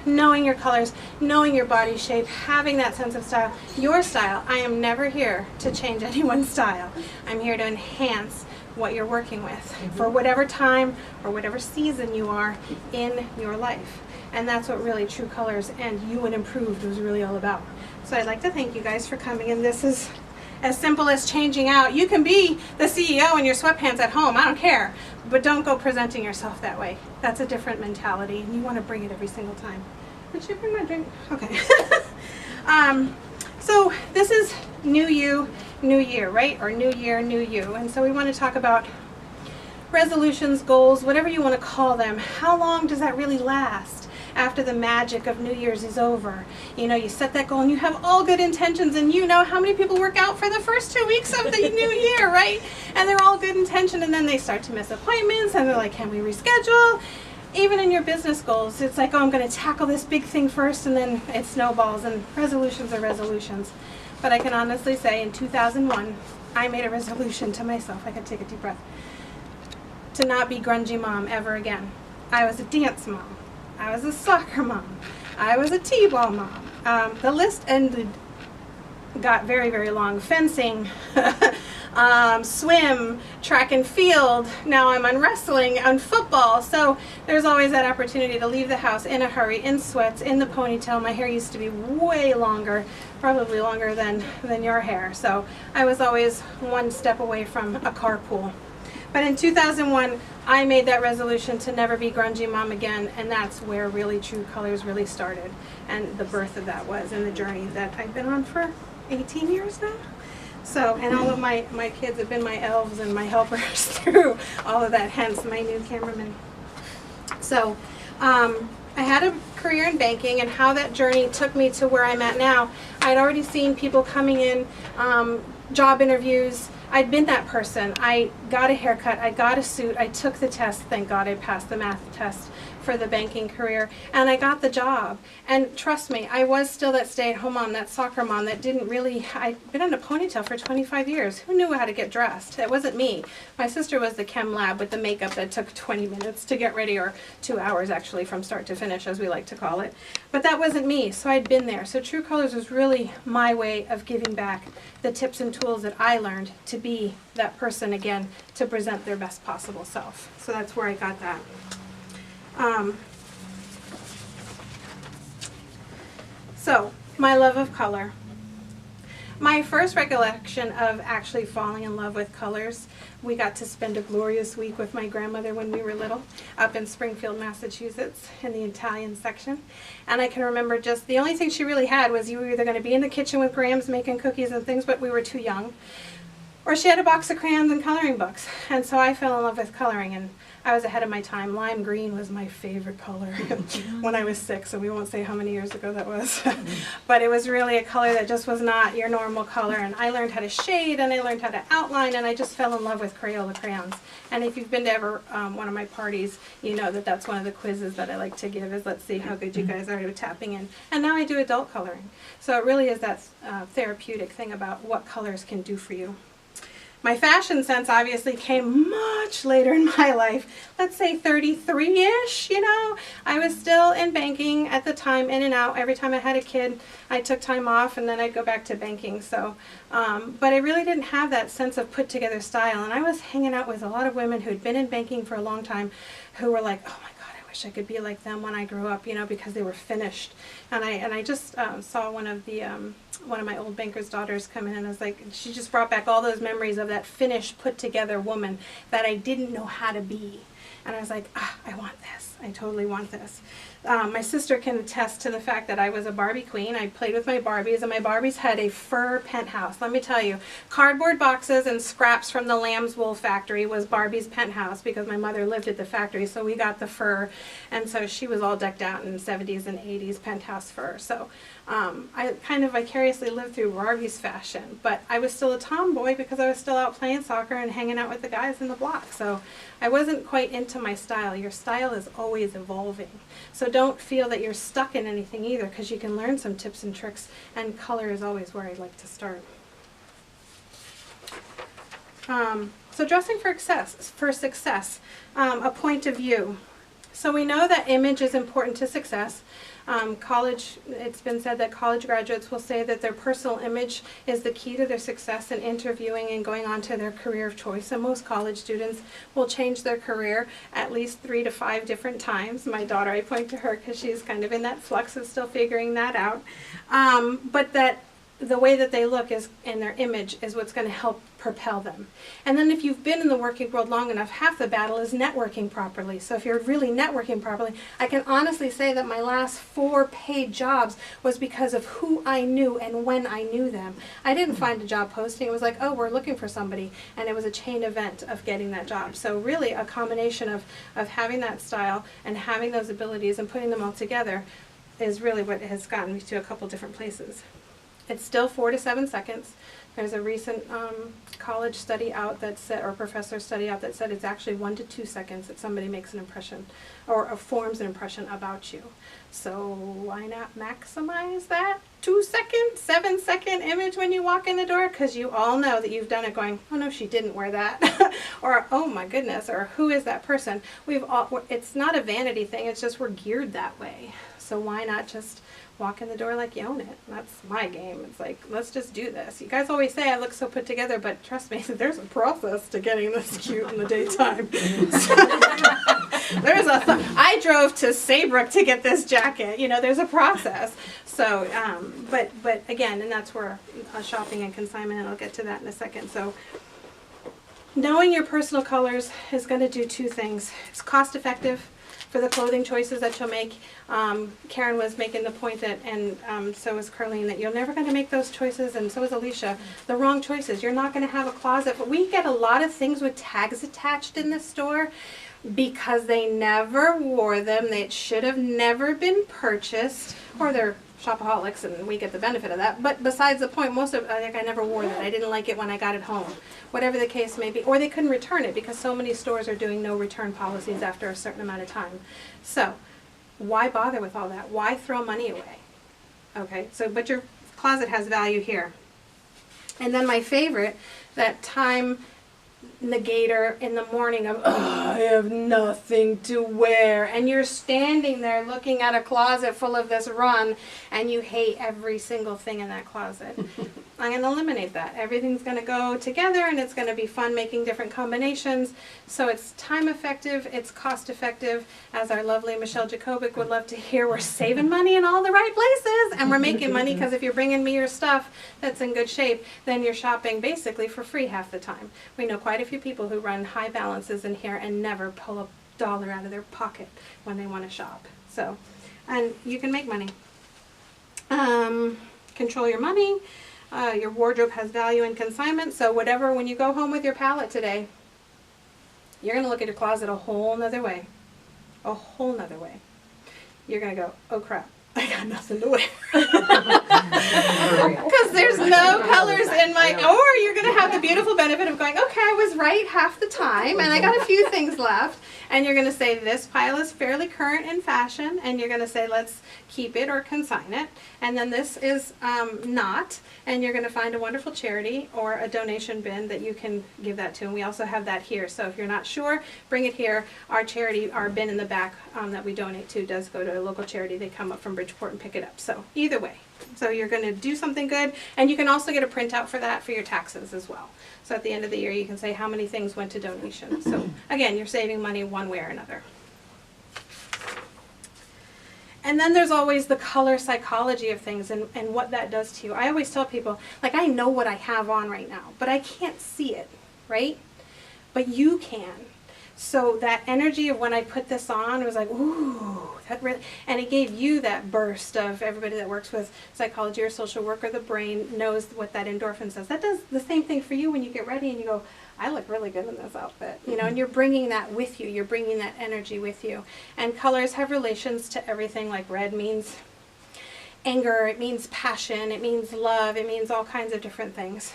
knowing your colors, knowing your body shape, having that sense of style, your style. I am never here to change anyone's style. I'm here to enhance what you're working with for whatever time or whatever season you are in your life. And that's what really True Colors and You Imrpoved was really all about. So I'd like to thank you guys for coming, and this is as simple as changing out. You can be the CEO in your sweatpants at home, I don't care, but don't go presenting yourself that way. That's a different mentality, and you want to bring it every single time. Would you bring my drink? Okay. So this is New You, New Year, right? Or New Year, New You. And so we want to talk about resolutions, goals, whatever you want to call them. How long does that really last after the magic of New Year's is over? You know, you set that goal and you have all good intentions, and you know how many people work out for the first 2 weeks of the new year, right? And they're all good intention, and then they start to miss appointments, and they're like, can we reschedule? Even in your business goals, it's like, oh, I'm going to tackle this big thing first, and then it snowballs, and resolutions are resolutions. But I can honestly say in 2001, I made a resolution to myself, I could take a deep breath, to not be grungy mom ever again. I was a dance mom. I was a soccer mom. I was a t-ball mom. The list got very, very long. Fencing, swim, track and field. Now I'm on wrestling, on football. So there's always that opportunity to leave the house in a hurry, in sweats, in the ponytail. My hair used to be way longer, probably longer than your hair. So I was always one step away from a carpool. But in 2001, I made that resolution to never be grungy mom again, and that's where really True Colors really started. And the birth of that was, and the journey that I've been on for 18 years now. So, and all of my kids have been my elves and my helpers through all of that, hence my new cameraman. So, I had a career in banking, and how that journey took me to where I'm at now. I'd already seen people coming in, job interviews. I'd been that person. I got a haircut, I got a suit, I took the test, thank God I passed the math test for the banking career, and I got the job. And trust me, I was still that stay-at-home mom, that soccer mom that didn't really, I'd been in a ponytail for 25 years. Who knew how to get dressed? It wasn't me. My sister was the chem lab with the makeup that took 20 minutes to get ready, or 2 hours actually from start to finish, as we like to call it. But that wasn't me, so I'd been there. So True Colors was really my way of giving back the tips and tools that I learned to be that person again, to present their best possible self. So that's where I got that. So, my love of color. My first recollection of actually falling in love with colors, we got to spend a glorious week with my grandmother when we were little, up in Springfield, Massachusetts, in the Italian section. And I can remember just, the only thing she really had was you were either going to be in the kitchen with Grams making cookies and things, but we were too young. Or she had a box of crayons and coloring books. And so I fell in love with coloring, and I was ahead of my time. Lime green was my favorite color when I was 6, so we won't say how many years ago that was. But it was really a color that just was not your normal color. And I learned how to shade, and I learned how to outline, and I just fell in love with Crayola crayons. And if you've been to ever one of my parties, you know that that's one of the quizzes that I like to give, is let's see how good you guys are at tapping in. And now I do adult coloring. So it really is that therapeutic thing about what colors can do for you. My fashion sense obviously came much later in my life, let's say 33-ish, you know. I was still in banking at the time, in and out. Every time I had a kid, I took time off, and then I'd go back to banking. So, but I really didn't have that sense of put together style. And I was hanging out with a lot of women who'd been in banking for a long time, who were like, oh my God, I wish I could be like them when I grew up, you know, because they were finished. And I just saw one of my old banker's daughters come in, and I was like, she just brought back all those memories of that finished, put together woman that I didn't know how to be. And I was like, I want this. I totally want this. My sister can attest to the fact that I was a Barbie queen. I played with my Barbies, and my Barbies had a fur penthouse. Let me tell you, cardboard boxes and scraps from the lamb's wool factory was Barbie's penthouse, because my mother lived at the factory, so we got the fur. And so she was all decked out in 70s and 80s penthouse fur. So I kind of vicariously lived through Barbie's fashion, but I was still a tomboy because I was still out playing soccer and hanging out with the guys in the block. So I wasn't quite into my style. Your style is always evolving. So don't feel that you're stuck in anything either, because you can learn some tips and tricks, and color is always where I'd like to start. So dressing for success, a point of view. So we know that image is important to success. College, it's been said that college graduates will say that their personal image is the key to their success in interviewing and going on to their career of choice. And most college students will change their career at least 3 to 5 different times. My daughter, I point to her because she's kind of in that flux of still figuring that out. But that the way that they look is, and their image is what's going to help propel them. And then if you've been in the working world long enough, half the battle is networking properly. So if you're really networking properly, I can honestly say that my last 4 paid jobs was because of who I knew and when I knew them. I didn't find a job posting. It was like, oh, we're looking for somebody. And it was a chain event of getting that job. So really a combination of having that style and having those abilities and putting them all together is really what has gotten me to a couple different places. It's still 4 to 7 seconds. There's a recent college study out that said, or professor study out that said it's actually 1 to 2 seconds that somebody makes an impression or forms an impression about you. So why not maximize that 2-second, 7-second image when you walk in the door? Because you all know that you've done it going, oh no, she didn't wear that. Or, oh my goodness, or who is that person? It's not a vanity thing, it's just we're geared that way. So why not just walk in the door like you own it? That's my game. It's like, let's just do this. You guys always say I look so put together, but trust me, there's a process to getting this cute in the daytime. I drove to Saybrook to get this jacket. You know, there's a process. So, but again, and that's where shopping and consignment, and I'll get to that in a second. So, knowing your personal colors is going to do 2 things. It's cost effective for the clothing choices that you'll make. Karen was making the point that, and so is Carlene, that you're never going to make those choices, and so is Alicia, the wrong choices. You're not going to have a closet. But we get a lot of things with tags attached in the store because they never wore them. They should have never been purchased, or they're shopaholics, and we get the benefit of that. But besides the point, most of I never wore that. I didn't like it when I got it home. Whatever the case may be. Or they couldn't return it because so many stores are doing no return policies after a certain amount of time. So why bother with all that? Why throw money away? Okay, so but your closet has value here. And then my favorite, that time negator in the morning of, oh, I have nothing to wear, and you're standing there looking at a closet full of this run and you hate every single thing in that closet. I'm going to eliminate that. Everything's going to go together, and it's going to be fun making different combinations. So it's time effective, it's cost effective. As our lovely Michelle Jacobic would love to hear, we're saving money in all the right places, and we're making money because if you're bringing me your stuff that's in good shape, then you're shopping basically for free half the time. We know quite a few people who run high balances in here and never pull a dollar out of their pocket when they want to shop. So, and you can make money. Control your money. Your wardrobe has value in consignment, so whatever, when you go home with your palette today, you're going to look at your closet a whole nother way. A whole nother way. You're going to go, oh crap, I got nothing to wear. Because there's no colors in my, or you're going to have the beautiful benefit of going, okay, I was right half the time, and I got a few things left. And you're going to say, this pile is fairly current in fashion, and you're going to say, let's keep it or consign it. And then this is not, and you're going to find a wonderful charity or a donation bin that you can give that to. And we also have that here. So if you're not sure, bring it here. Our charity, our bin in the back that we donate to does go to a local charity. They come up from Bridgeport and pick it up. So either way. So you're going to do something good, and you can also get a printout for that for your taxes as well. So at the end of the year, you can say how many things went to donation. So again, you're saving money one way or another. And then there's always the color psychology of things and what that does to you. I always tell people, like, I know what I have on right now, but I can't see it, right? But you can. So that energy of when I put this on, it was like, ooh, that really, and it gave you that burst of, everybody that works with psychology or social work or the brain knows what that endorphin says. That does the same thing for you when you get ready and you go, I look really good in this outfit, you know, and you're bringing that with you. You're bringing that energy with you. And colors have relations to everything. Like red means anger, it means passion, it means love, it means all kinds of different things.